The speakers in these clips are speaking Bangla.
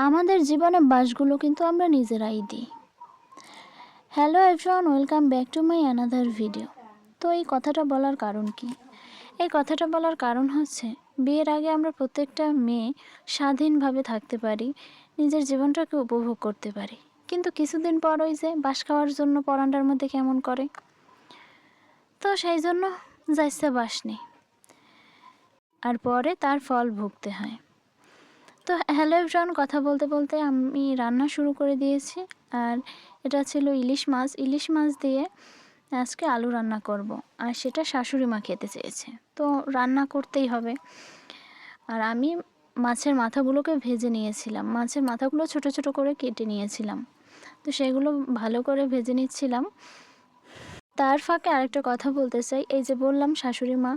আমাদের জীবনে বাসগুলো কিন্তু আমরা নিজেরাই দিই। Hello everyone, welcome back to my another video. তো এই কথাটা বলার কারণ কি? এই কথাটা বলার কারণ হচ্ছে, বিয়ের আগে আমরা প্রত্যেকটা মেয়ে স্বাধীনভাবে থাকতে পারি, নিজের জীবনটাকে উপভোগ করতে পারি। কিন্তু কিছুদিন পর ওই যে বাস খাওয়ার জন্য পরান্ডার মধ্যে কেমন করে, তো সেই জন্য যাইছে বাস নেই, আর পরে তার ফল ভুগতে হয়। তো হ্যালো এভরিওয়ান, কথা বলতে বলতে আমি রান্না শুরু করে দিয়েছি। আর এটা ছিল ইলিশ মাছ। ইলিশ মাছ দিয়ে আজকে আলু রান্না করব। আর সেটা শাশুড়ি মা খেতে চেয়েছে, তো রান্না করতেই হবে। আর আমি মাছের মাথাগুলোকে ভেজে নিয়েছিলাম, মাছের মাথাগুলো ছোট ছোট করে কেটে নিয়েছিলাম, তো সেগুলো ভালো করে ভেজে নিচ্ছিলাম। তার ফাঁকে আরেকটা কথা বলতে চাই, এই যে বললাম শাশুড়ি মা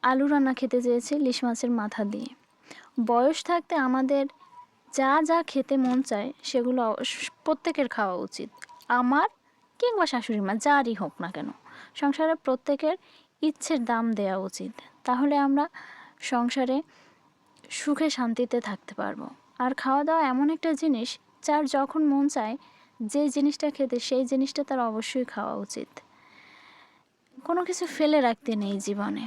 আলু রান্না খেতে চেয়েছে ইলিশ মাছের মাথা দিয়ে। বয়স থাকতে আমাদের যা যা খেতে মন চায় সেগুলো প্রত্যেকের খাওয়া উচিত। আমার কিংবা শাশুড়ি মা যারই হোক না কেন, সংসারে প্রত্যেকের ইচ্ছের দাম দেওয়া উচিত। তাহলে আমরা সংসারে সুখে শান্তিতে থাকতে পারবো। আর খাওয়া দাওয়া এমন একটা জিনিস, যার যখন মন চায় যে জিনিসটা খেতে, সেই জিনিসটা তার অবশ্যই খাওয়া উচিত। কোনো কিছু ফেলে রাখতে নেই জীবনে।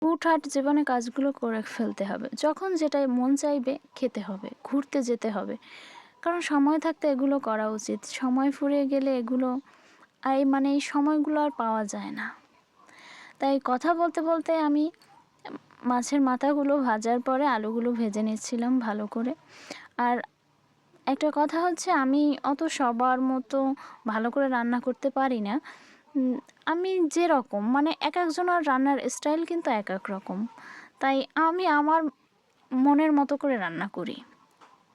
হুটহাট জীবনে কাজগুলো করে ফেলতে হবে, যখন যেটাই মন চাইবে খেতে হবে, ঘুরতে যেতে হবে, কারণ সময় থাকতে এগুলো করা উচিত। সময় ফুরিয়ে গেলে এগুলো এই সময়গুলো আর পাওয়া যায় না। তাই কথা বলতে বলতে আমি মাছের মাথাগুলো ভাজার পরে আলুগুলো ভেজে নিচ্ছিলাম ভালো করে। আর একটা কথা হচ্ছে, আমি অত সবার মতো ভালো করে রান্না করতে পারি না। আমি যেরকম এক একজনের রান্নার স্টাইল কিন্তু এক এক রকম, তাই আমি আমার মনের মতো করে রান্না করি।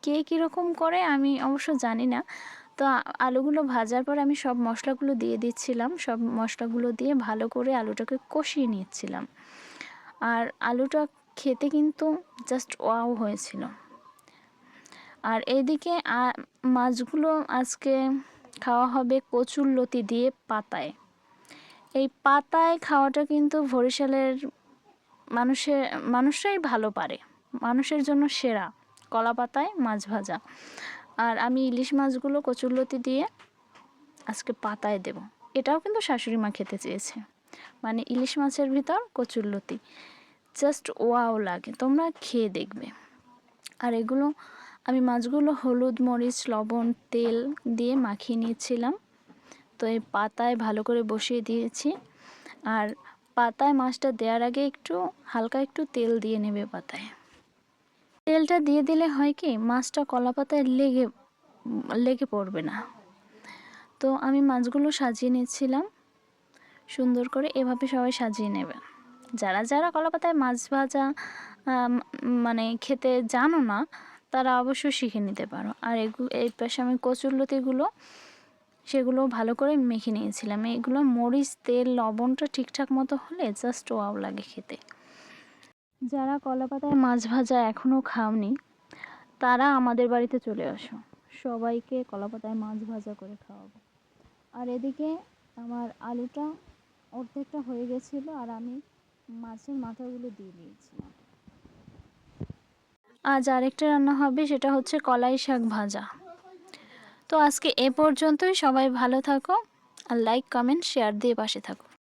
কে কীরকম করে আমি অবশ্য জানি না। তো আলুগুলো ভাজার পর আমি সব মশলাগুলো দিয়ে দিচ্ছিলাম, সব মশলাগুলো দিয়ে ভালো করে আলুটাকে কষিয়ে নিচ্ছিলাম। আর আলুটা খেতে কিন্তু জাস্ট ওয়াও হয়েছিল। আর এইদিকে মাছগুলো আজকে খাওয়া হবে কচুরলতি দিয়ে পাতায়। এই পাতায় খাওয়াটা কিন্তু বরিশালের মানুষরাই ভালো পারে, মানুষের জন্য সেরা কলা পাতায় মাছ ভাজা। আর আমি ইলিশ মাছগুলো কচুরলতি দিয়ে আজকে পাতায় দেব। এটাও কিন্তু শাশুড়ি মা খেতে চেয়েছে, ইলিশ মাছের ভিতর কচুরলতি, জাস্ট ওয়াও লাগে, তোমরা খেয়ে দেখবে। আর এগুলো আমি মাছগুলো হলুদ মরিচ লবণ তেল দিয়ে মাখিয়ে নিয়েছিলাম। তো এই পাতায় ভালো করে বসিয়ে দিয়েছি। আর পাতায় মাছটা দেওয়ার আগে হালকা একটু তেল দিয়ে নেবে পাতায়। তেলটা দিয়ে দিলে হয় কি, মাছটা কলা পাতায় লেগে পড়বে না। তো আমি মাছগুলো সাজিয়ে নিচ্ছিলাম সুন্দর করে, এভাবে সবাই সাজিয়ে নেবে। যারা যারা কলা পাতায় মাছ ভাজা খেতে জানো না, তারা অবশ্যই শিখে নিতে পারো। আর এই পাশে আমি কচুরলতিগুলো সেগুলো ভালো করে মেখে নিয়েছিলাম। এগুলো মরিচ তেল লবণটা ঠিকঠাক মতো হলে জাস্ট ওয়াও লাগে খেতে। যারা কলা পাতায় মাছ ভাজা এখনও খাওনি, তারা আমাদের বাড়িতে চলে আসো, সবাইকে কলা পাতায় মাছ ভাজা করে খাওয়াবো। আর এদিকে আমার আলুটা অর্ধেকটা হয়ে গেছিলো, আর আমি মাছের মাথাগুলো দিয়ে দিয়েছিলাম। আজ আরেকটা রান্না হবে, সেটা হচ্ছে কলাই শাক ভাজা। তো আজকে এ পর্যন্তই। সবাই ভালো থাকো, আর লাইক কমেন্ট শেয়ার দিয়ে পাশে থাকো।